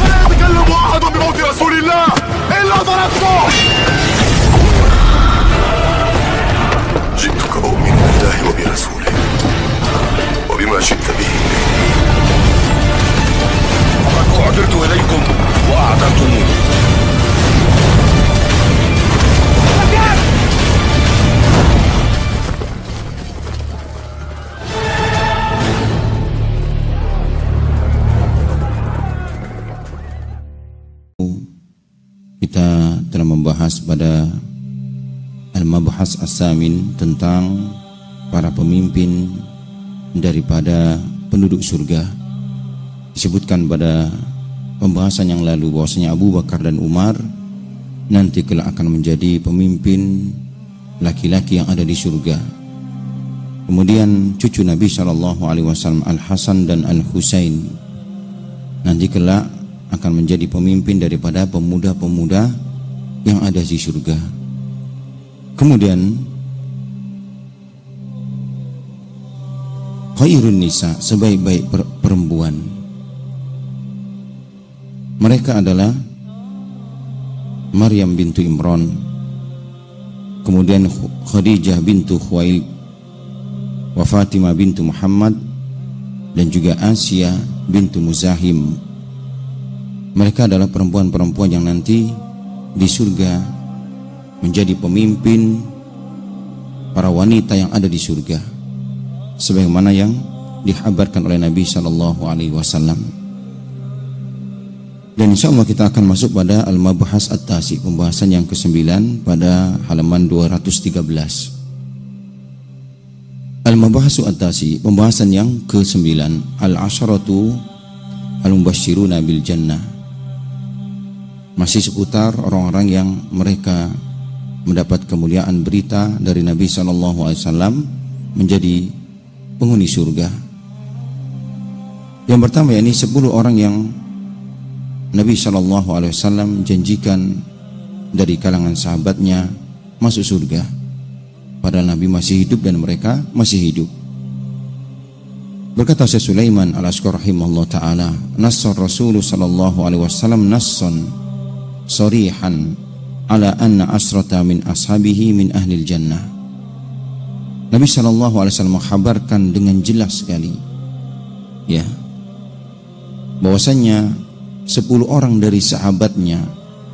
لا يتكلم أحد بموت رسول الله إلا ضربته. جئتك أؤمن بالله وبرسوله وبما شئت به. قد أعذرت إليكم وأعذرتموني. Kita telah membahas pada Al-Mabhas As-Samin tentang para pemimpin daripada penduduk surga. Disebutkan pada pembahasan yang lalu bahwasanya Abu Bakar dan Umar nanti kelak akan menjadi pemimpin laki-laki yang ada di surga. Kemudian cucu Nabi SAW Al-Hasan dan Al-Husain nanti kelak akan menjadi pemimpin daripada pemuda-pemuda yang ada di surga. Kemudian khairun nisa, sebaik-baik perempuan, mereka adalah Maryam bintu Imran, kemudian Khadijah bintu Khuwailid, wa Fatimah bintu Muhammad, dan juga Asia bintu Muzahim. Mereka adalah perempuan-perempuan yang nanti di surga menjadi pemimpin para wanita yang ada di surga, sebagaimana yang dikhabarkan oleh Nabi SAW. Dan insya Allah kita akan masuk pada Al-Mabhas At-Tasi, pembahasan yang ke-9 pada halaman 213. Al-Mabhas At-Tasi, pembahasan yang ke-9, Al-Asharatu Al-Mubashshiruna bil Jannah. Masih seputar orang-orang yang mereka mendapat kemuliaan berita dari Nabi SAW menjadi penghuni surga. Yang pertama yakni 10 orang yang Nabi SAW janjikan dari kalangan sahabatnya masuk surga, padahal Nabi masih hidup dan mereka masih hidup. Berkata Syekh Sulaiman Al-Ashqar rahimahullah ta'ala, Nassar Rasulullah SAW nassan sarihan ala anna asrata min ashabihi min ahlil jannah. Nabi SAW mengkhabarkan dengan jelas sekali, ya, bahwasanya 10 orang dari sahabatnya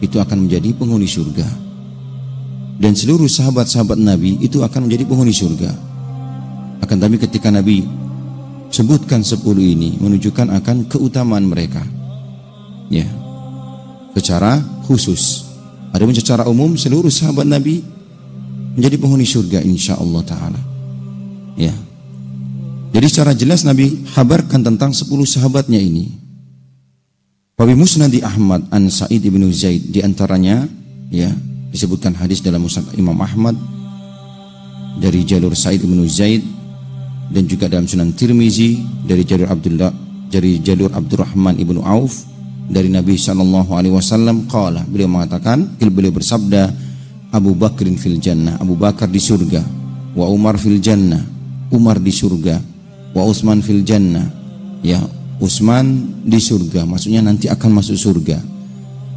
itu akan menjadi penghuni surga, dan seluruh sahabat-sahabat Nabi itu akan menjadi penghuni surga. Akan tapi ketika Nabi sebutkan 10 ini menunjukkan akan keutamaan mereka, ya, secara khusus. Adapun secara umum seluruh sahabat Nabi menjadi penghuni surga insyaallah taala. Ya. Jadi secara jelas Nabi kabarkan tentang 10 sahabatnya ini. Wa bi musnadi Ahmad an Sa'id bin Zaid, di antaranya ya disebutkan hadis dalam Musnad Imam Ahmad dari jalur Sa'id bin Zaid, dan juga dalam Sunan Tirmizi dari jalur Abdurrahman ibnu Auf dari Nabi SAW. Qala, beliau mengatakan, beliau bersabda, Abu Bakrin fil jannah, Abu Bakar di surga, wa Umar fil jannah, Umar di surga, wa Utsman fil jannah, ya, Utsman di surga, maksudnya nanti akan masuk surga,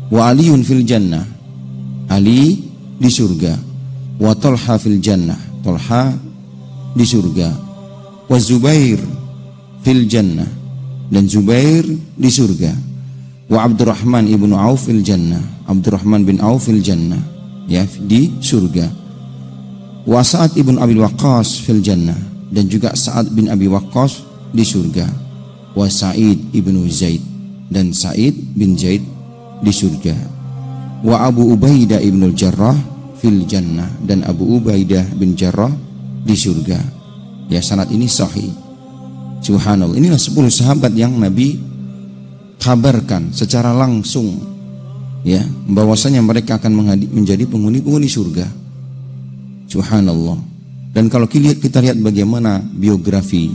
wa Aliun fil jannah, Ali di surga, wa Talha fil jannah, Talha di surga, wa Zubair fil jannah, dan Zubair di surga, wa Abdurrahman ibnu Auf fil jannah, Abdurrahman bin Auf fil jannah, ya, di surga, wa Sa'ad ibn Abi Waqqas fil jannah, dan juga Sa'ad bin Abi Waqqas di surga, wa Sa'id ibnu Zaid, dan Sa'id bin Zaid di surga, wa Abu Ubaidah ibnu Jarrah fil jannah, dan Abu Ubaidah bin Jarrah di surga. Ya, sanad ini sahih. Subhanallah, inilah 10 sahabat yang Nabi kabarkan secara langsung, ya, bahwasanya mereka akan menjadi penghuni surga. Subhanallah. Dan kalau kita lihat bagaimana biografi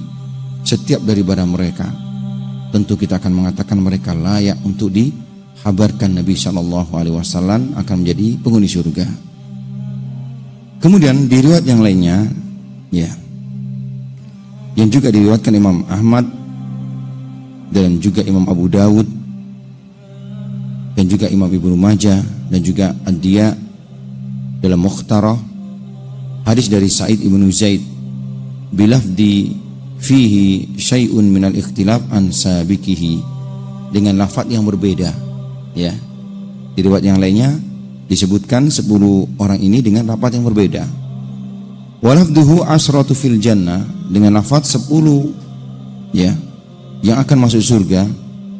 setiap daripada mereka, tentu kita akan mengatakan mereka layak untuk dikabarkan Nabi SAW akan menjadi penghuni surga. Kemudian di riwayat yang lainnya, ya, yang juga diriwayatkan Imam Ahmad dan juga Imam Abu Dawud dan juga Imam Ibnu Majah dan juga Ad-Diya dalam Mukhtarah, hadis dari Sa'id ibnu Zaid bilafdi fihi syai'un minal ikhtilaf an sabikihi, dengan lafaz yang berbeda, ya. Di riwayat yang lainnya disebutkan 10 orang ini dengan lafaz yang berbeda. Walafduhu asratu fil jannah, dengan lafaz 10, ya, yang akan masuk surga.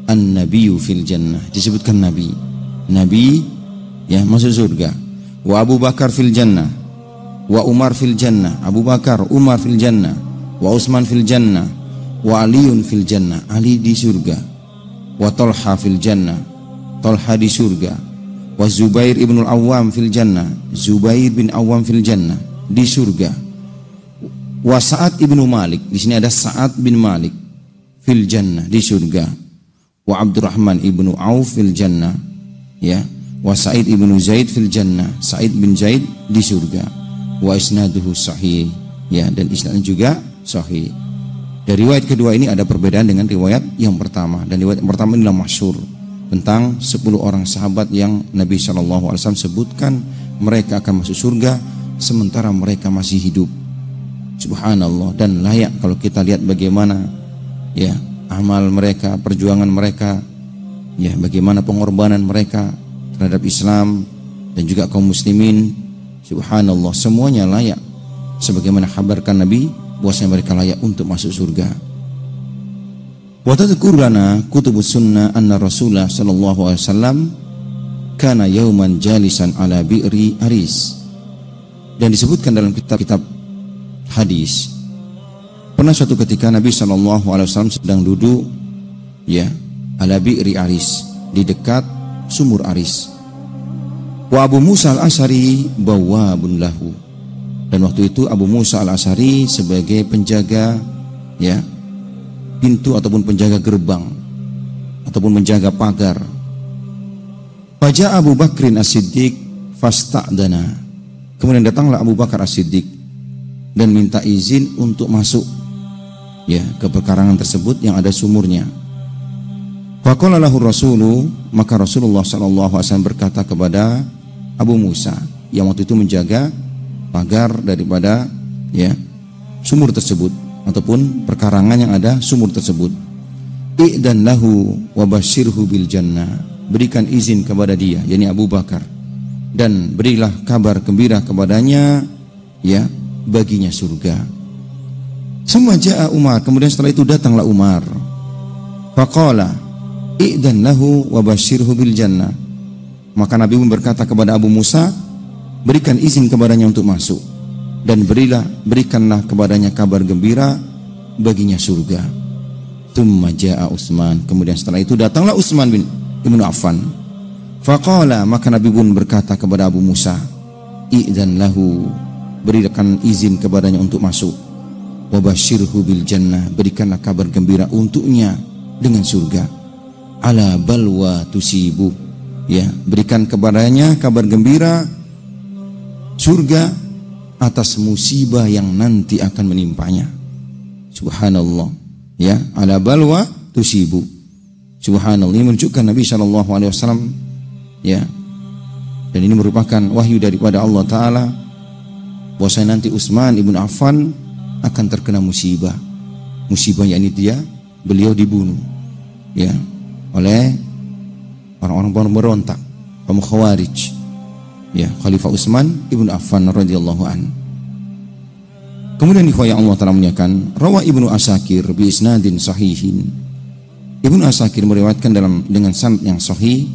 An-nabiyyu fil jannah, disebutkan nabi, ya, masuk surga. Wa Abu Bakar fil jannah, wa Umar fil jannah, Abu Bakar, Umar fil jannah, wa Utsman fil jannah, wa Aliun fil jannah, Ali di surga, wa Talha fil jannah, Talha di surga, wa Zubair ibn al-Awwam fil jannah, Zubair bin Awwam fil jannah, di surga, wa Sa'ad ibnu Malik, di sini ada Sa'ad bin Malik fil jannah, di surga, wa Abdurrahman ibnu Auf fil jannah, ya, wa Sa'id ibnu Zaid fil jannah, Sa'id bin Zaid di surga, wa isnaduhu sahih, ya, dan isnadnya juga sahih. Dari riwayat kedua ini ada perbedaan dengan riwayat yang pertama, dan riwayat yang pertama inilah masyhur tentang 10 orang sahabat yang Nabi SAW sebutkan mereka akan masuk surga sementara mereka masih hidup. Subhanallah, dan layak kalau kita lihat bagaimana, ya, amal mereka, perjuangan mereka, ya, bagaimana pengorbanan mereka terhadap Islam dan juga kaum muslimin. Subhanallah, semuanya layak sebagaimana kabarkan Nabi bahwasanya mereka layak untuk masuk surga. Wa tadhkur lana kutubus sunnah anna Rasulullah sallallahu alaihi wasallam kana yauman jalisan ala bi'ri Aris. Dan disebutkan dalam kitab-kitab hadis, pernah suatu ketika Nabi SAW sedang duduk, ya, ala bi'ri Aris, di dekat sumur Aris. Wa Abu Musa al-Asy'ari bawwabun lahu, dan waktu itu Abu Musa al-Asy'ari sebagai penjaga, ya, pintu ataupun penjaga gerbang ataupun menjaga pagar. Faja Abu Bakrin As-Siddiq fasta'dana, kemudian datanglah Abu Bakar As-Siddiq dan minta izin untuk masuk, ya, ke pekarangan tersebut yang ada sumurnya. Faqala lahu Rasulu, maka Rasulullah SAW berkata kepada Abu Musa yang waktu itu menjaga pagar daripada, ya, sumur tersebut ataupun perkarangan yang ada sumur tersebut, i'dan lahu wa basyirhu bil jannah, berikan izin kepada dia, yakni Abu Bakar, dan berilah kabar gembira kepadanya, ya, baginya surga. Summa ja'a Umar, kemudian setelah itu datanglah Umar. Faqala i'dan lahu wa basyirhu bil jannah, maka Nabi pun berkata kepada Abu Musa, berikan izin kepadanya untuk masuk dan berikanlah kepadanya kabar gembira baginya surga. Tsumma ja'a Utsman, kemudian setelah itu datanglah Utsman bin Affan. Faqala, maka Nabi pun berkata kepada Abu Musa, i'dan lahu, berikan izin kepadanya untuk masuk, wa basyirhu bil jannah, berikanlah kabar gembira untuknya dengan surga. Ala balwa tusibu, ya, berikan kepadanya kabar gembira surga atas musibah yang nanti akan menimpanya. Subhanallah, ya, ala balwa tusibu. Subhanallah, ini menunjukkan Nabi SAW, ya, dan ini merupakan wahyu daripada Allah Ta'ala bahwasanya nanti Utsman ibn Affan akan terkena musibah. Musibahnya ini beliau dibunuh, ya, oleh orang-orang pemberontak, kaum Khawarij, ya, Khalifah Utsman ibn Affan radhiyallahu an. Kemudian ikhwah Allah Ta'ala muliakan, rawa Ibnu Asakir bi isnadin sahihin. Ibnu Asakir meriwayatkan dengan sanad yang sahih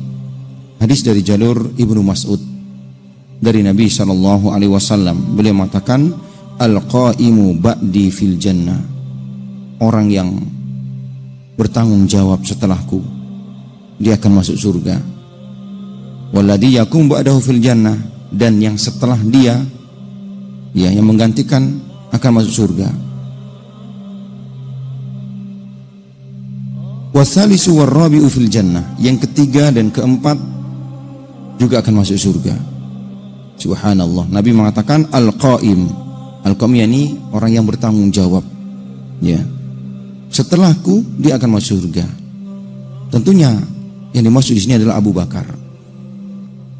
hadis dari jalur Ibnu Mas'ud dari Nabi SAW. Beliau mengatakan, al-qaimu ba'di fil jannah, orang yang bertanggung jawab setelahku dia akan masuk surga. Walladhi yakum ba'dahu fil jannah, dan yang setelah dia, ya, yang menggantikan akan masuk surga. Wasalisu warrabi'u fil jannah, yang ketiga dan keempat juga akan masuk surga. Subhanallah, Nabi mengatakan al-qaim. Al-qaim yakni orang yang bertanggung jawab, ya, setelahku dia akan masuk surga. Tentunya yang dimaksud di sini adalah Abu Bakar.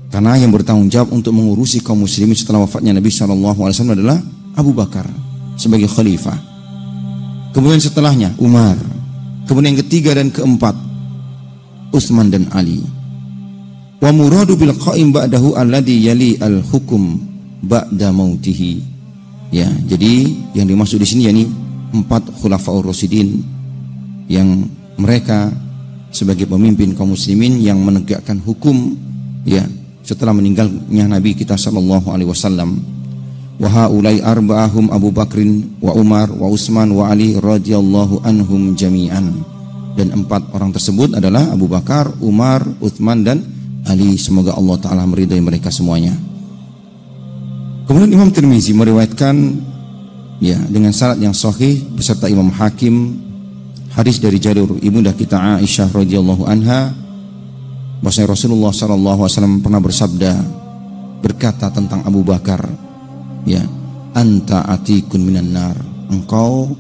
Karena yang bertanggung jawab untuk mengurusi kaum muslimin setelah wafatnya Nabi SAW adalah Abu Bakar sebagai khalifah. Kemudian setelahnya Umar. Kemudian yang ketiga dan keempat Utsman dan Ali. Wa muradu bil qaim ba'dahu alladhi yali al hukum ba'da mautihi. Ya, jadi yang dimaksud di sini yakni 4 khulafaur rasyidin yang mereka sebagai pemimpin kaum muslimin yang menegakkan hukum ya setelah meninggalnya Nabi kita sallallahu alaihi wasallam. Wa haulai arba'ahum Abu Bakrin wa Umar wa Utsman wa Ali radhiyallahu anhum jami'an. Dan 4 orang tersebut adalah Abu Bakar, Umar, Utsman dan Ali. Semoga Allah Ta'ala meridai mereka semuanya. Kemudian Imam Tirmizi meriwayatkan ya dengan syarat yang sahih beserta Imam Hakim hadis dari jalur ibunda kita Aisyah radhiyallahu anha bahwa Rasulullah sallallahu alaihi wasallam pernah bersabda berkata tentang Abu Bakar, ya, anta atikun minan nar, engkau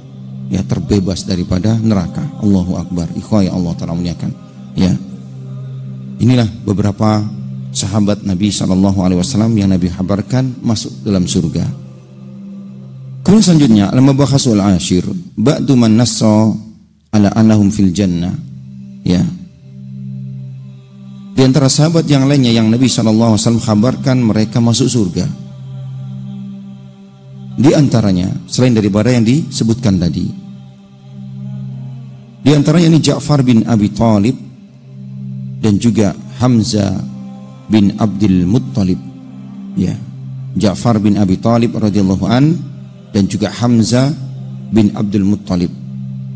ya terbebas daripada neraka. Allahu akbar. Ikhwai Allah Ta'ala muliakan. Ya. Inilah beberapa sahabat Nabi sallallahu alaihi wasallam yang Nabi kabarkan masuk dalam surga. Kemudian selanjutnya al-mabakhasul ashir ba'du man nassa ala annahum fil jannah. Ya. Di antara sahabat yang lainnya yang Nabi sallallahu alaihi wasallam kabarkan mereka masuk surga. Di antaranya selain daripada yang disebutkan tadi, di antaranya ini Ja'far bin Abi Thalib dan juga Hamzah bin Abdul Muttalib. Ya, Ja'far bin Abi Thalib radhiyallahu an dan juga Hamzah bin Abdul Muttalib.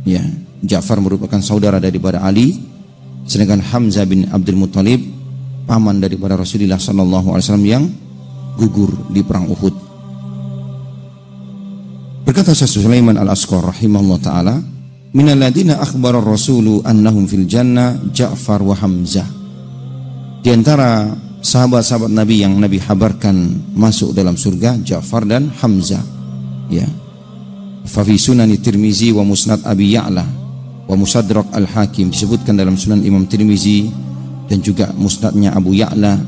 Ya, Ja'far merupakan saudara daripada Ali, sedangkan Hamzah bin Abdul Muttalib paman daripada Rasulullah sallallahu alaihi wasallam yang gugur di perang Uhud. Berkata Syekh Sulaiman Al-Asqar rahimahullah taala, minal ladina akhbara rasulu annahum fil jannah Ja'far wa Hamzah. Di antara sahabat-sahabat Nabi yang Nabi habarkan masuk dalam surga Ja'far dan Hamzah. Ya. Fa fi Sunan Tirmizi wa Musnad Abi Ya'la wa Musadrak Al-Hakim, disebutkan dalam Sunan Imam Tirmizi dan juga Musnadnya Abu Ya'la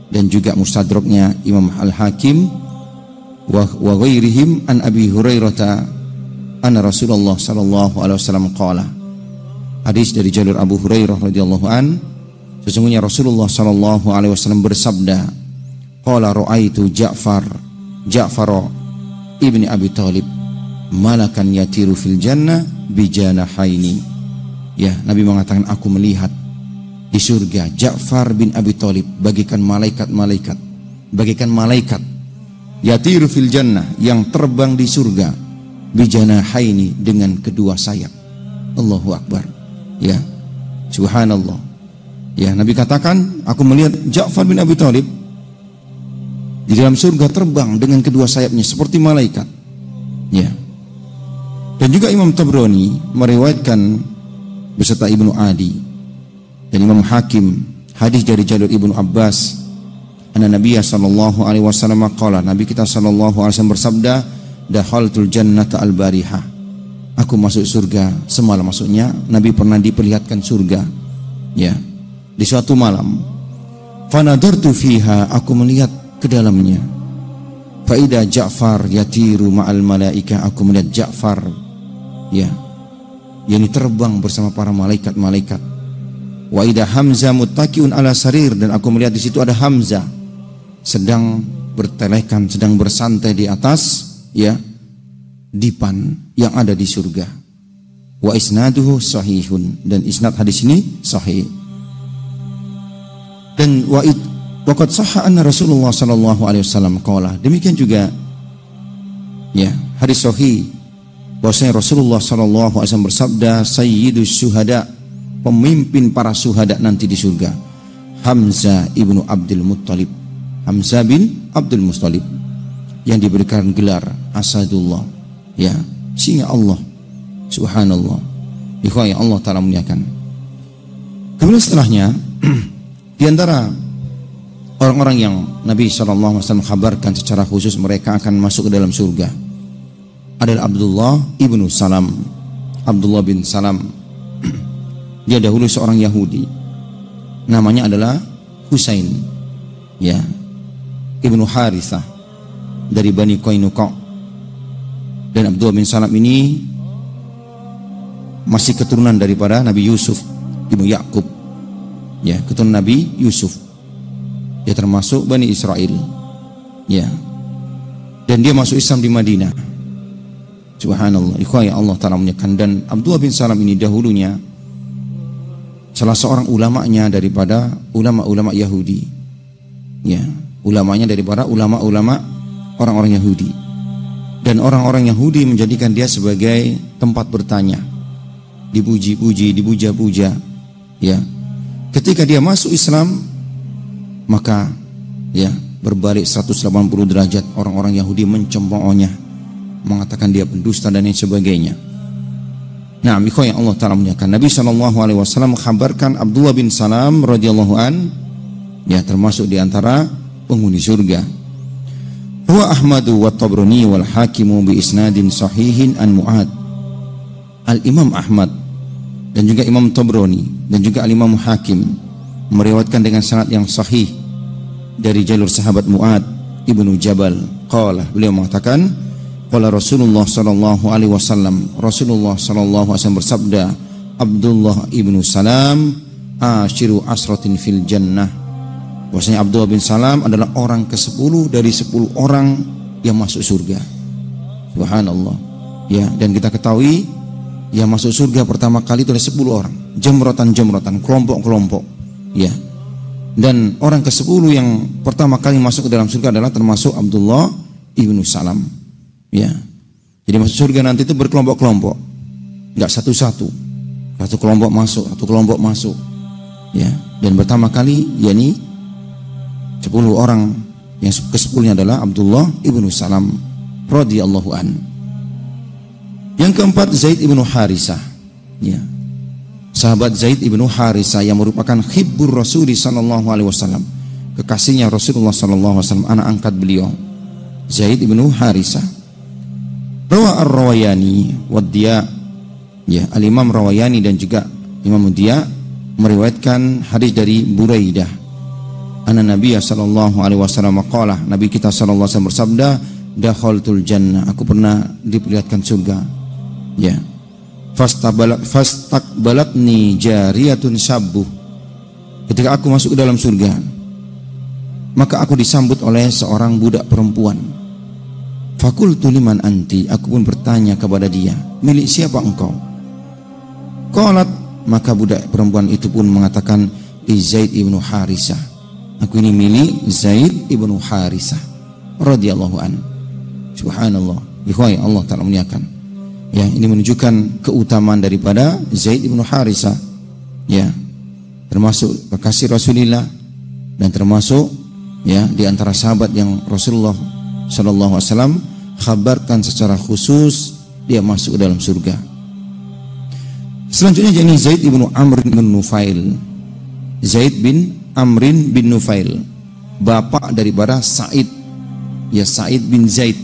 dan juga Mustadraknya Imam Al-Hakim wa ghairihim an Abi Hurairah anna Rasulullah sallallahu alaihi wasallam qala. Hadis dari jalur Abu Hurairah radhiyallahu an, sesungguhnya Rasulullah sallallahu alaihi wasallam bersabda, qala ra'aitu Ja'far ibni Abi Thalib malakan yatiru fil jannah bijanahaini. Ya, Nabi mengatakan aku melihat di surga Ja'far bin Abi Thalib bagaikan malaikat yatiru fil jannah yang terbang di surga bijanahaini dengan kedua sayap. Allahu akbar. Ya, subhanallah. Ya, Nabi katakan aku melihat Ja'far bin Abi Thalib di dalam surga terbang dengan kedua sayapnya seperti malaikat. Ya. Dan juga Imam Tabrani meriwayatkan beserta Ibnu Adi dan Imam Hakim hadis dari jalur Ibnu Abbas anna Nabiya sallallahu alaihi wasallam qala, Nabi kita sallallahu alaihi wasallam bersabda, dakhaltul jannata al-barihah, aku masuk surga semalam. Maksudnya Nabi pernah diperlihatkan surga ya di suatu malam. Fanadartu fiha, aku melihat ke dalamnya. Faida Ja'far yatiru ma'al malaika, aku melihat Ja'far ya yang terbang bersama para malaikat-malaikat. Wa ida Hamzah muttaqiun ala sarir, dan aku melihat di situ ada Hamzah sedang bertelekan, sedang bersantai di atas ya dipan yang ada di surga. Wa isnaduhu sahihun, dan isnad hadis ini sahih. Dan waqad sahha anna Rasulullah sallallahu alaihi wasallam qala, demikian juga ya hadis sahih bahwasanya Rasulullah sallallahu alaihi wasallam bersabda, sayyidus syuhada, pemimpin para syuhada nanti di surga, Hamzah ibnu Abdul Muttalib, Hamzah bin Abdul Muttalib yang diberikan gelar Asadullah, ya, singa Allah. Subhanallah. Ikhwan yang Allah Ta'ala muliakan. Kemudian setelahnya di antara orang-orang yang Nabi SAW kabarkan secara khusus mereka akan masuk ke dalam surga adalah Abdullah ibnu Salam, Abdullah bin Salam. Dia dahulu seorang Yahudi, namanya adalah Husain, ya, ibnu Harithah dari Bani Qainuqa. Dan Abdullah bin Salam ini masih keturunan daripada Nabi Yusuf ibnu Yakub, ya, keturunan Nabi Yusuf. Dia termasuk Bani Israel, ya. Dan dia masuk Islam di Madinah. Subhanallah, ikhwah Allah Ta'ala muliakan. Dan Abdullah bin Salam ini dahulunya salah seorang ulamanya daripada ulama-ulama Yahudi, ya, ulamanya daripada ulama-ulama orang-orang Yahudi. Dan orang-orang Yahudi menjadikan dia sebagai tempat bertanya, dipuji-puji, dipuja-puja, ya. Ketika dia masuk Islam, maka ya berbalik 180 derajat. Orang-orang Yahudi mencemoohnya, mengatakan dia pendusta dan lain sebagainya. Nah, ikhwah yang Allah Ta'ala muliakan, Nabi SAW mengkhabarkan Abdullah bin Salam radhiyallahu an, ya, termasuk di antara penghuni surga. Huwa Ahmadu wa Tabrani wal Hakimu bi isnadin sahihin an Mu'ad. Al-Imam Ahmad dan juga Imam Tabrani dan juga Al-Imam Hakim meriwayatkan dengan sanad yang sahih dari jalur sahabat Mu'ad ibnu Jabal. Qala, beliau mengatakan, qala Rasulullah sallallahu alaihi wasallam, Rasulullah sallallahu alaihi wasallam bersabda, Abdullah ibnu Salam asyiru asratin fil jannah. Bahwasanya Abdullah bin Salam adalah orang ke-10 dari 10 orang yang masuk surga. Subhanallah. Ya, dan kita ketahui yang masuk surga pertama kali itu ada 10 orang. Jemrotan-jemrotan, kelompok-kelompok. Ya. Dan orang ke-10 yang pertama kali masuk ke dalam surga adalah termasuk Abdullah ibnu Salam. Ya. Jadi masuk surga nanti itu berkelompok-kelompok. Enggak satu-satu. Satu kelompok masuk, satu kelompok masuk. Ya. Dan pertama kali yakni 10 orang yang ke-10-nya adalah Abdullah ibnu Salam radhiyallahu an. Yang keempat Zaid ibnu Harisah, ya, sahabat Zaid ibnu Harisah yang merupakan hibbur Rasul sallallahu alaihi wasallam, kekasihnya Rasulullah sallallahu alaihi wasallam, anak angkat beliau Zaid ibnu Harisah. Rawa ar-Rawayani wa Diya, ya, al-Imam Rawayani dan juga Imam Diya meriwayatkan hadis dari Buraidah, anna Nabi sallallahu alaihi wasallam qala, Nabi kita sallallahu alaihi wasallam bersabda, dakhaltul jannah, aku pernah diperlihatkan surga, ya, fastaqbalatni jariyatun syabbuh, ketika aku masuk ke dalam surga maka aku disambut oleh seorang budak perempuan. Fakultu liman anti, aku pun bertanya kepada dia, milik siapa engkau? Qalat, maka budak perempuan itu pun mengatakan, li Zaid ibnu Harisah, aku ini milik Zaid ibnu Harisah radhiyallahu an. Subhanallah, ikhwai Allah Ta'ala muliakan. Ya, ini menunjukkan keutamaan daripada Zaid ibnu Harisah, ya, termasuk kekasih Rasulullah dan termasuk, ya, di antara sahabat yang Rasulullah sallallahu alaihi wasallam khabarkan secara khusus dia masuk ke dalam surga. Selanjutnya jadi Zaid ibnu Amr bin Nufail. Zaid bin Amrin bin Nufail, bapak daripada Sa'id, ya, Sa'id bin Zaid,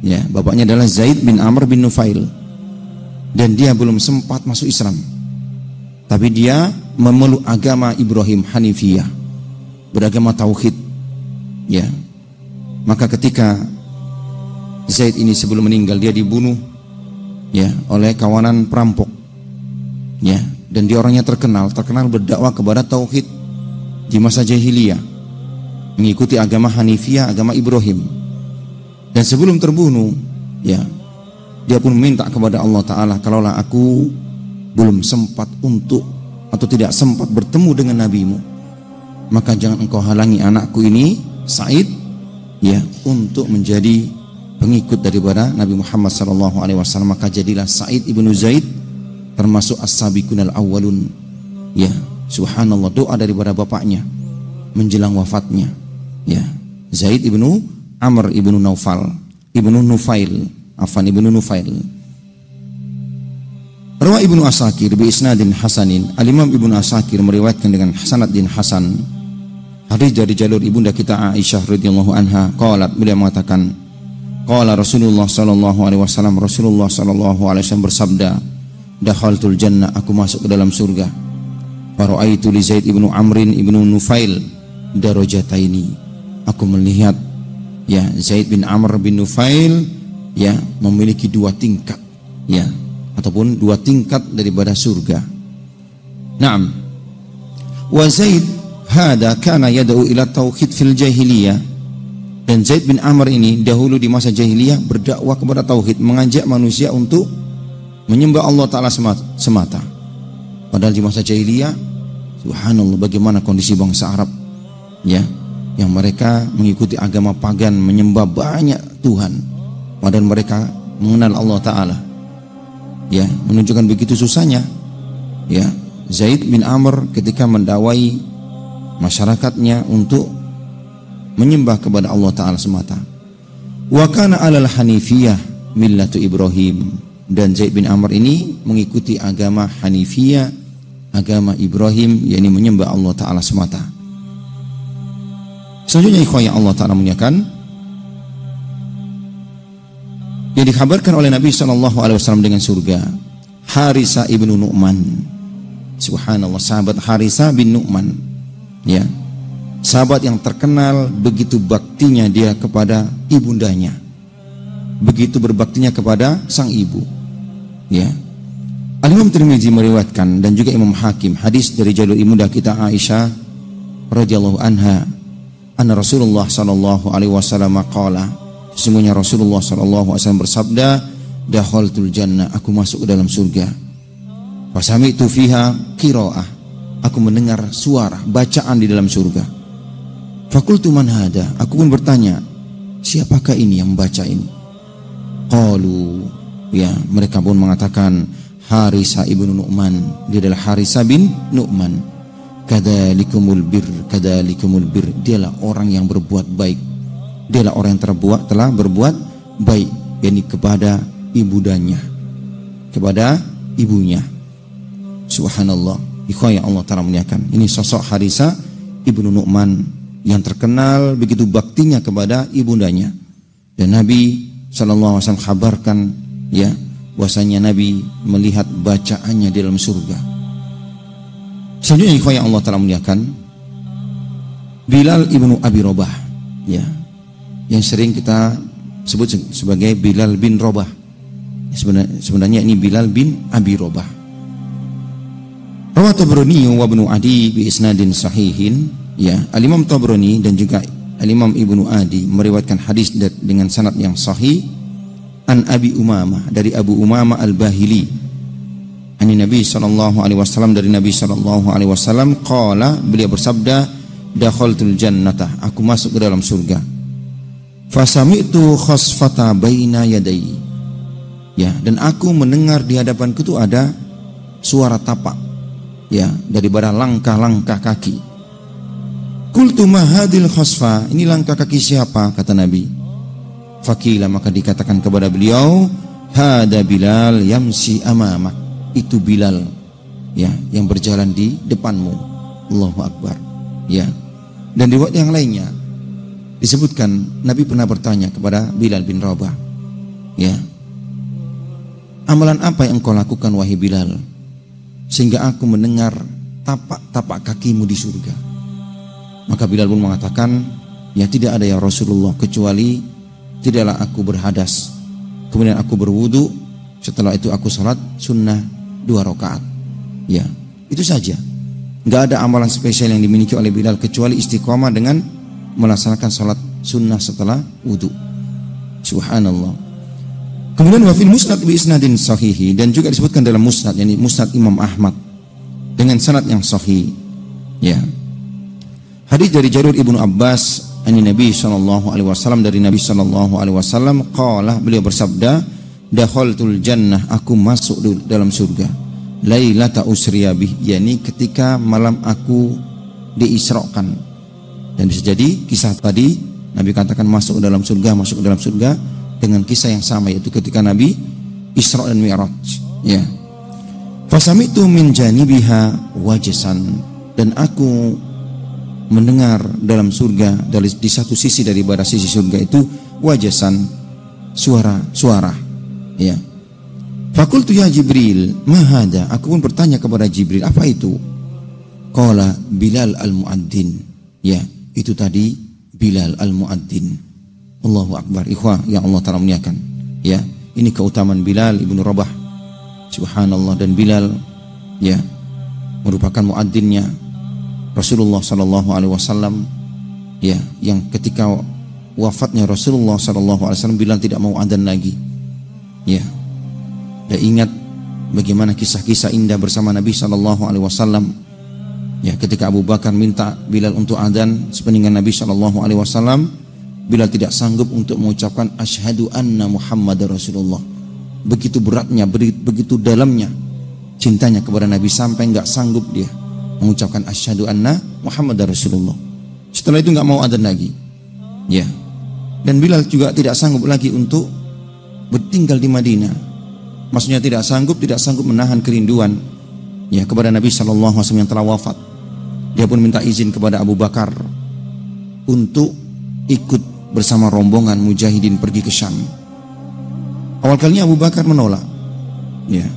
ya, bapaknya adalah Zaid bin Amr bin Nufail. Dan dia belum sempat masuk Islam, tapi dia memeluk agama Ibrahim Hanifiyah, beragama tauhid, ya. Maka ketika Zaid ini sebelum meninggal, dia dibunuh, ya, oleh kawanan perampok, ya. Dan dia orangnya terkenal berdakwah kepada tauhid di masa jahiliyah, mengikuti agama Hanifiyah, agama Ibrahim. Dan sebelum terbunuh, ya, dia pun minta kepada Allah Ta'ala, kalaulah aku belum sempat untuk atau tidak sempat bertemu dengan nabimu, maka jangan engkau halangi anakku ini Sa'id, ya, untuk menjadi pengikut daripada Nabi Muhammad SAW. Maka jadilah Sa'id ibnu Zaid termasuk as-sabiqunal awwalun, ya. Subhanallah, doa daripada bapaknya menjelang wafatnya, ya, Zaid ibnu Amr ibnu Nufail, ibnu Nufail. Rawa Ibnu Asakir bi isnadin hasanin. Al-Imam Ibnu Asakir meriwayatkan dengan sanad din hasan hadis dari jalur ibunda kita Aisyah radhiyallahu anha. Qalat, beliau mengatakan, qala Rasulullah sallallahu alaihi wasallam, Rasulullah sallallahu alaihi wasallam bersabda, dakhaltul jannah, aku masuk ke dalam surga. Fara'aitu li Zaid ibnu Amrin ibnu Nufail darajataini, aku melihat ya Zaid bin Amr bin Nufail ya memiliki 2 tingkat ya, ataupun 2 tingkat daripada surga. Naam. Wa Zaid hada kana yad'u ila tauhid fil jahiliyah, dan Zaid bin Amr ini dahulu di masa jahiliyah berdakwah kepada tauhid, mengajak manusia untuk menyembah Allah Ta'ala semata. Padahal di masa jahiliyah, subhanallah, bagaimana kondisi bangsa Arab ya, yang mereka mengikuti agama pagan, menyembah banyak Tuhan, padahal mereka mengenal Allah Ta'ala ya, menunjukkan begitu susahnya ya Zaid bin Amr ketika mendawai masyarakatnya untuk menyembah kepada Allah Ta'ala semata. Wa kana alal hanifiyah millatu Ibrahim, dan Zaid bin Amr ini mengikuti agama Hanifiyah, agama Ibrahim, yakni menyembah Allah Ta'ala semata. Selanjutnya ikhwan yang Allah Ta'ala muliakan, yang dikabarkan oleh Nabi SAW dengan surga, Harisa ibnu Nu'man, subhanallah, sahabat Harisa bin Nu'man ya, sahabat yang terkenal begitu baktinya dia kepada ibundanya, begitu berbaktinya kepada sang ibu ya. Al-Imam Tirmidzi meriwayatkan dan juga Imam Hakim hadis dari jalur ibunda kita Aisyah radhiyallahu anha, anna Rasulullah sallallahu alaihi wasallam qala, sesungguhnya Rasulullah sallallahu alaihi wasallam bersabda, dakhaltul jannah, aku masuk ke dalam surga. Fasami'tu fiha qiraah, aku mendengar suara bacaan di dalam surga. Fakultu man hada, aku pun bertanya, siapakah ini yang membaca ini? Qalu, ya, mereka pun mengatakan Harisa ibnu Nu'man, dia adalah Harisa bin Nu'man. Kadzalikumul bir, kadzalikumul bir, dialah orang yang berbuat baik, dialah orang yang telah berbuat baik, yakni kepada ibundanya, kepada ibunya. Subhanallah, ikhwan yang Allah Ta'ala muliakan, ini sosok Harisa ibnu Nu'man yang terkenal begitu baktinya kepada ibundanya. Dan Nabi SAW kabarkan ya, bahwasanya Nabi melihat bacaannya di dalam surga. Selanjutnya ikhwan yang Allah Ta'ala muliakan, Bilal ibnu Abi Robah ya, yang sering kita sebut sebagai Bilal bin Robah. Sebenarnya ini Bilal bin Abi Robah. Rawat Tabrani wa Ibnu Adi bi isnadin sahihin ya, Al-Imam Tabrani dan juga Al-Imam Ibnu Adi meriwayatkan hadis dengan sanad yang sahih an Abi Umamah, dari Abu Umamah Al-Bahili, ani Nabi sallallahu alaihi wasallam, dari Nabi sallallahu alaihi wasallam qala, beliau bersabda, dakhaltul jannata, aku masuk ke dalam surga. Fasami'tu khasfata baina yadai ya, dan aku mendengar di hadapanku itu ada suara tapak ya, daripada langkah-langkah kaki. Qultu ma hadil khasfa, ini langkah kaki siapa, kata Nabi. Fakila, maka dikatakan kepada beliau, hada Bilal yamsi amamak, itu Bilal ya, yang berjalan di depanmu. Allahu Akbar ya. Dan di riwayat yang lainnya disebutkan Nabi pernah bertanya kepada Bilal bin Rabah ya, amalan apa yang engkau lakukan wahai Bilal, sehingga aku mendengar tapak-tapak kakimu di surga? Maka Bilal pun mengatakan, ya tidak ada ya Rasulullah, kecuali tidaklah aku berhadas, kemudian aku berwudu, setelah itu aku salat sunnah 2 rakaat ya, itu saja. Enggak ada amalan spesial yang dimiliki oleh Bilal kecuali istiqomah dengan melaksanakan salat sunnah setelah wudu. Subhanallah. Kemudian wa fil musnad bi isnadin sahihi, dan juga disebutkan dalam musnad, yakni musnad Imam Ahmad dengan sanad yang sahih ya, hadis dari Jalur Ibnu Abbas ani Nabi sallallahu alaihi wasallam, dari Nabi sallallahu alaihi wasallam qala, beliau bersabda, dakhaltul jannah, aku masuk dalam surga, lailata usriya bih, yakni ketika malam aku diisrakan. Dan bisa jadi kisah tadi Nabi katakan masuk dalam surga dengan kisah yang sama, yaitu ketika Nabi Isra dan Mi'raj ya. Fasami'tu min janibiha wajasan, dan aku mendengar dalam surga, di satu sisi daripada sisi surga itu wajasan, suara ya. Fakultu ya Jibril, ma hada? Aku pun bertanya kepada Jibril, apa itu? Qala Bilal al-Muadzin. Ya, itu tadi Bilal al-Muadzin. Allahu Akbar. Ikhwah yang Allah Ta'ala muliakan. Ya, ini keutamaan Bilal ibnu Rabah. Subhanallah. Dan Bilal, ya, merupakan muadzinnya Rasulullah sallallahu alaihi wasallam, ya, yang ketika wafatnya Rasulullah sallallahu alaihi wasallam, Bilal tidak mau adzan lagi. Ya. Dan ingat bagaimana kisah-kisah indah bersama Nabi sallallahu alaihi wasallam. Ya, ketika Abu Bakar minta Bilal untuk adzan sepeninggal Nabi sallallahu alaihi wasallam, Bilal tidak sanggup untuk mengucapkan asyhadu anna Muhammadar Rasulullah. Begitu beratnya, begitu dalamnya cintanya kepada Nabi sampai enggak sanggup dia mengucapkan asyhadu anna Muhammadar Rasulullah. Setelah itu enggak mau adzan lagi. Ya. Dan Bilal juga tidak sanggup lagi untuk bertinggal di Madinah. Maksudnya tidak sanggup menahan kerinduan, ya, kepada Nabi sallallahu alaihi wasallam yang telah wafat. Dia pun minta izin kepada Abu Bakar untuk ikut bersama rombongan mujahidin pergi ke Syam. Awal kalinya Abu Bakar menolak. Ya.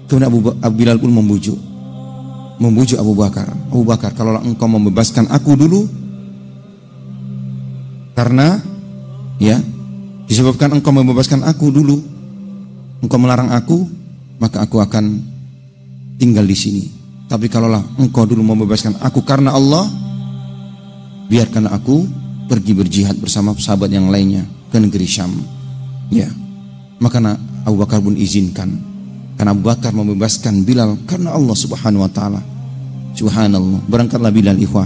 Kemudian Bilal pun membujuk Abu Bakar. Abu Bakar, kalau engkau membebaskan aku dulu, karena, ya, disebabkan engkau membebaskan aku dulu, engkau melarang aku, maka aku akan tinggal di sini. Tapi kalaulah engkau dulu membebaskan aku karena Allah, biarkan aku pergi berjihad bersama sahabat yang lainnya ke negeri Syam. Ya. Maka Abu Bakar pun izinkan. Karena Abu Bakar membebaskan Bilal karena Allah Subhanahu wa taala. Subhanallah. Berangkatlah Bilal, ikhwah,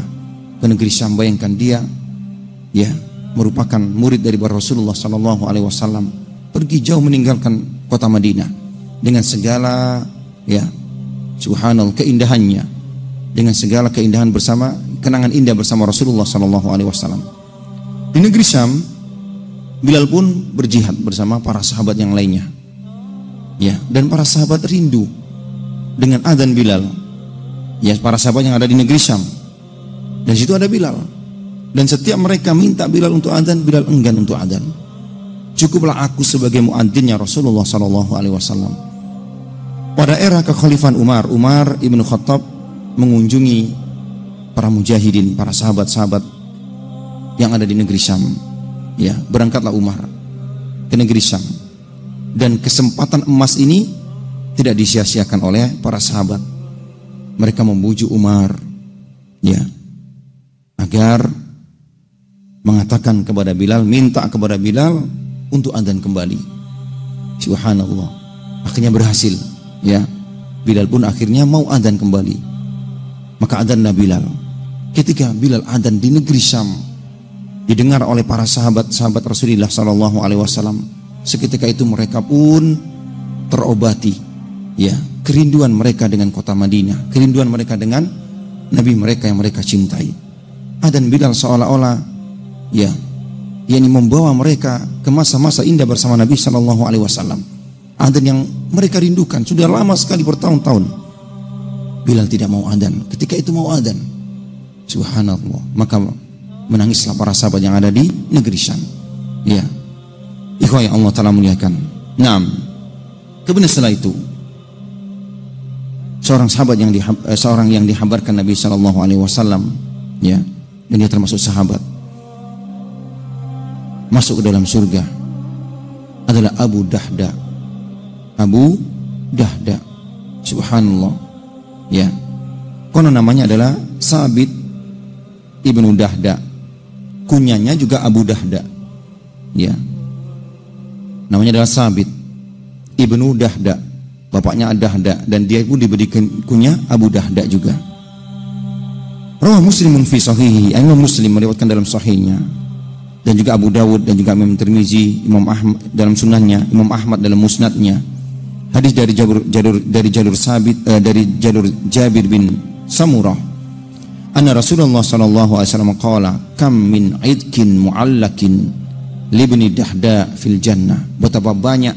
ke negeri Syam. Bayangkan dia, ya, merupakan murid dari Rasulullah sallallahu alaihi wasallam, pergi jauh meninggalkan kota Madinah dengan segala, ya, subhanallah, keindahannya, dengan segala keindahan bersama, kenangan indah bersama Rasulullah sallallahu alaihi wasallam. Di negeri Syam, Bilal pun berjihad bersama para sahabat yang lainnya. Ya, dan para sahabat rindu dengan adzan Bilal. Ya, para sahabat yang ada di negeri Syam. Dan situ ada Bilal. Dan setiap mereka minta Bilal untuk adzan, Bilal enggan untuk adzan. Cukuplah aku sebagai muadzinnya Rasulullah sallallahu alaihi wasallam. Pada era kekhalifahan Umar ibnu Khattab mengunjungi para mujahidin, para sahabat-sahabat yang ada di negeri Syam. Ya, berangkatlah Umar ke negeri Syam. Dan kesempatan emas ini tidak disia-siakan oleh para sahabat. Mereka membujuk Umar, ya, agar mengatakan kepada Bilal, minta kepada Bilal untuk adzan kembali. Subhanallah. Akhirnya berhasil, ya. Bilal pun akhirnya mau adzan kembali. Maka adzanlah Bilal. Ketika Bilal adzan di negeri Syam, didengar oleh para sahabat-sahabat Rasulullah sallallahu alaihi wasallam, seketika itu mereka pun terobati, ya, kerinduan mereka dengan kota Madinah, kerinduan mereka dengan Nabi mereka yang mereka cintai. Adzan Bilal seolah-olah, ya, yakni membawa mereka ke masa-masa indah bersama Nabi sallallahu alaihi wasallam. Adzan yang mereka rindukan sudah lama sekali, bertahun-tahun. Bilal tidak mau adzan. Ketika itu mau adzan, subhanallah, maka menangislah para sahabat yang ada di negeri Syam. Ya, ikhwah yang Allah Ta'ala muliakan. Naam. Kemudian setelah itu, seorang yang dihabarkan Nabi sallallahu alaihi wasallam, ya, dan dia termasuk sahabat, masuk ke dalam surga, adalah Abu Dahda. Subhanallah. Ya. Konon namanya adalah Sabit ibnu Dahda. Kunyanya juga Abu Dahda. Ya. Namanya adalah Sabit ibnu Dahda. Bapaknya Dahda, dan dia pun diberi kunya Abu Dahda juga. Rawah Muslimun fi sahihi. Imam Muslim meriwayatkan dalam sahihnya, dan juga Abu Dawud, dan juga Imam Tirmizi, Imam Ahmad dalam sunannya, Imam Ahmad dalam musnadnya. Hadis dari jalur Jabir bin Samurah. Anna Rasulullah sallallahu alaihi wasallam qala, kam min idkin mu'allakin libni Dahda fil jannah. Betapa banyak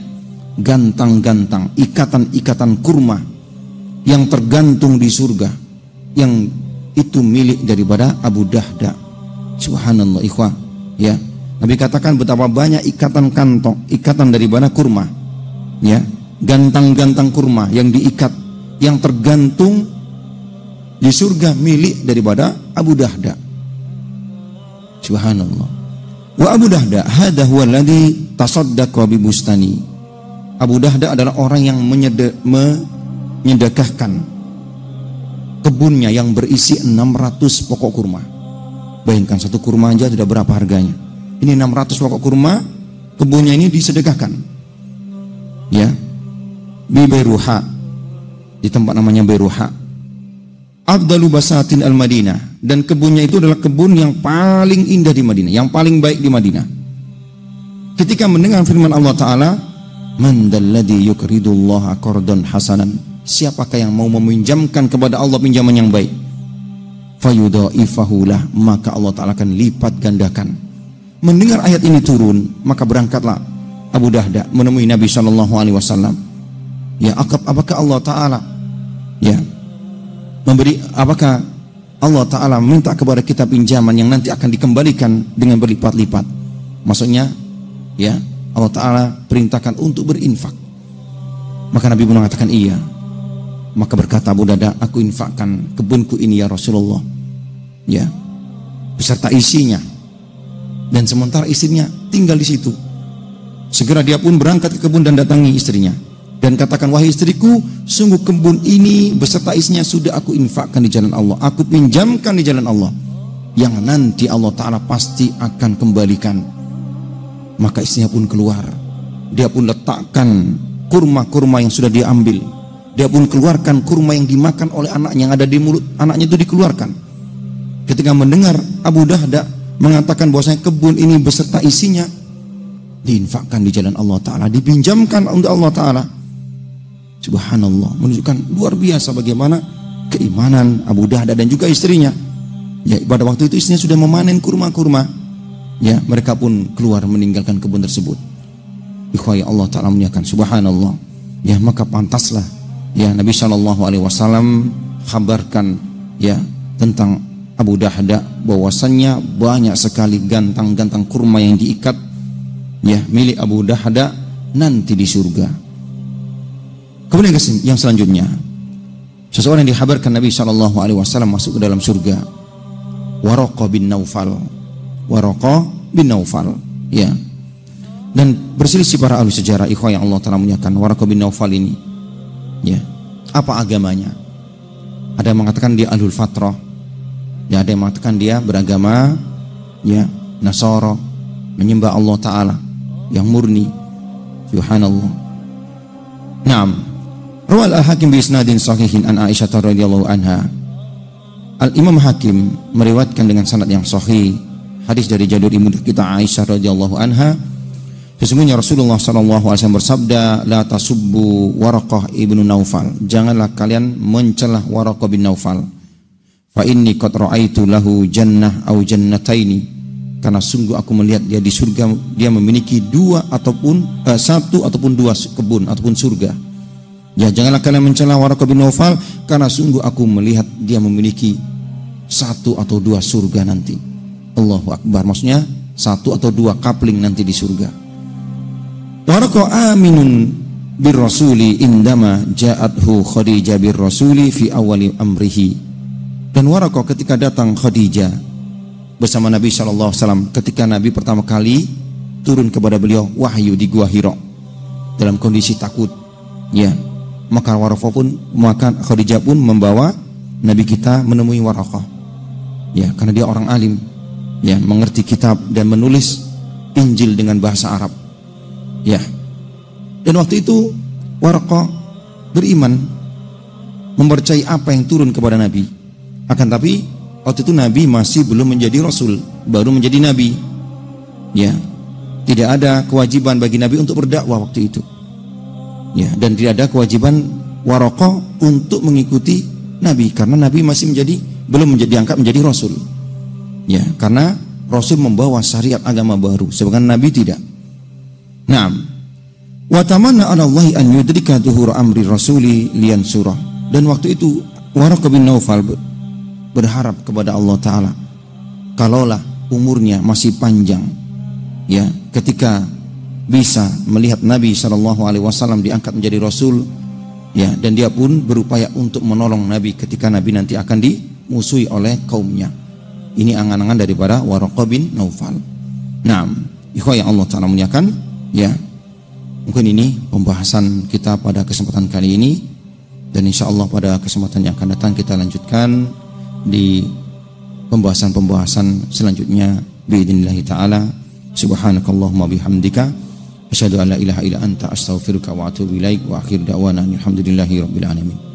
gantang-gantang, ikatan-ikatan kurma yang tergantung di surga, yang itu milik daripada Abu Dahda. Subhanallah, ikhwah, ya. Nabi katakan betapa banyak ikatan kantong, ikatan daripada kurma, ya, gantang-gantang kurma yang diikat, yang tergantung di surga milik daripada Abu Dahda. Subhanallah. Wa Abu Dahda hadha huwa alladhi tasaddaqa bi bustani. Abu Dahda adalah orang yang menyedekahkan kebunnya yang berisi 600 pokok kurma. Bayangkan satu kurma aja sudah berapa harganya. Ini 600 pokok kurma, kebunnya ini disedekahkan. Ya. Bi Bairuha, di tempat namanya Bairuha. Afdalu basatin al-Madinah, dan kebunnya itu adalah kebun yang paling indah di Madinah, yang paling baik di Madinah. Ketika mendengar firman Allah Ta'ala, man dalladhi yukridullaha qardan hasanan, siapakah yang mau meminjamkan kepada Allah pinjaman yang baik, fayudha'ifahu lah, maka Allah Ta'ala akan lipat gandakan. Mendengar ayat ini turun, maka berangkatlah Abu Dahda menemui Nabi SAW. Ya, apakah Allah Ta'ala apakah Allah Ta'ala minta kepada kita pinjaman yang nanti akan dikembalikan dengan berlipat-lipat? Maksudnya, ya, Allah Ta'ala perintahkan untuk berinfak. Maka Nabi mengatakan iya. Maka berkata Abu Dahda, aku infakkan kebunku ini ya Rasulullah, ya, beserta isinya. Dan sementara istrinya tinggal di situ. Segera dia pun berangkat ke kebun dan datangi istrinya dan katakan, wahai istriku, sungguh kebun ini beserta isinya sudah aku infakkan di jalan Allah, aku pinjamkan di jalan Allah, yang nanti Allah Ta'ala pasti akan kembalikan. Maka istrinya pun keluar, dia pun letakkan kurma-kurma yang sudah dia ambil, dia pun keluarkan kurma yang dimakan oleh anaknya yang ada di mulut anaknya itu dikeluarkan. Ketika mendengar Abu Dahda mengatakan bahwasanya kebun ini beserta isinya diinfakkan di jalan Allah Ta'ala, dipinjamkan untuk Allah Ta'ala, subhanallah, menunjukkan luar biasa bagaimana keimanan Abu Dahda dan juga istrinya. Ya, pada waktu itu istrinya sudah memanen kurma-kurma. Ya, mereka pun keluar meninggalkan kebun tersebut. Ikhwaya Allah Ta'ala muliakan, subhanallah. Ya, maka pantaslah ya Nabi SAW kabarkan ya tentang Abu Dahda bahwasannya banyak sekali gantang-gantang kurma yang diikat ya milik Abu Dahda nanti di surga. Kemudian yang selanjutnya, seseorang yang dikabarkan Nabi SAW masuk ke dalam surga, Waraqah bin Naufal. Waraqah bin Naufal, ya. Dan berselisih para ahli sejarah, ikhwah yang Allah Ta'ala muliakan, Waraqah bin Naufal ini, ya, apa agamanya? Ada yang mengatakan dia ahlul fatrah, ya, ada yang mengatakan dia beragama, ya, Nasara, menyembah Allah Ta'ala yang murni, subhanallah. Naam. Rawal al-Hakim bi isnadin sahihin an Aisyah radhiyallahu anha. Al-Imam Hakim meriwayatkan dengan sanad yang sahih hadis dari jalur ibu kita Aisyah radhiyallahu anha, sesungguhnya Rasulullah sallallahu alaihi wasallam bersabda, la tasubbu Waraqah ibnu Naufal, janganlah kalian mencela Waraqah bin Naufal, fa inni qad ra'aitu lahu jannah au jannataini, karena sungguh aku melihat dia di surga, dia memiliki satu ataupun dua kebun ataupun surga. Ya, janganlah kalian mencela Waraqah bin Naufal, karena sungguh aku melihat dia memiliki satu atau dua surga nanti. Allahu Akbar, maksudnya satu atau dua kapling nanti di surga. Waraqah aminun bir rasuli indama ja'athu Khadijah bir rasuli fi awali amrihi. Dan Waraqah ketika datang Khadijah bersama Nabi SAW ketika Nabi pertama kali turun kepada beliau wahyu di Gua Hira dalam kondisi takut, ya, maka Khadijah pun membawa Nabi kita menemui Waraqah, ya, karena dia orang alim, ya, mengerti kitab dan menulis Injil dengan bahasa Arab, ya. Dan waktu itu Waraqah beriman, mempercayai apa yang turun kepada Nabi. Akan tapi waktu itu Nabi masih belum menjadi Rasul, baru menjadi Nabi, ya. Tidak ada kewajiban bagi Nabi untuk berdakwah waktu itu, ya, dan tidak ada kewajiban Waraqah untuk mengikuti Nabi karena Nabi masih belum diangkat menjadi Rasul, ya, karena Rasul membawa syariat agama baru, sedangkan Nabi tidak. Naam. Wa tamanna 'ala Allah an yudrika dhuhur amri rasuli lian surah. Dan waktu itu Waraqah bin Naufal berharap kepada Allah Ta'ala, kalaulah umurnya masih panjang, ya, ketika bisa melihat Nabi SAW diangkat menjadi Rasul, ya, dan dia pun berupaya untuk menolong Nabi ketika Nabi nanti akan dimusuhi oleh kaumnya. Ini angan-angan daripada Waraqah bin Naufal. Nah, ikhwah yang Allah Ta'ala muliakan, ya, mungkin ini pembahasan kita pada kesempatan kali ini, dan insya Allah pada kesempatan yang akan datang kita lanjutkan di pembahasan-pembahasan selanjutnya biidznillah ta'ala. Subhanakallahumma bihamdika asyhadu an la ilaha illa anta astaghfiruka wa atubu ilaik wa akhir da'wana alhamdulillahi rabbil alamin.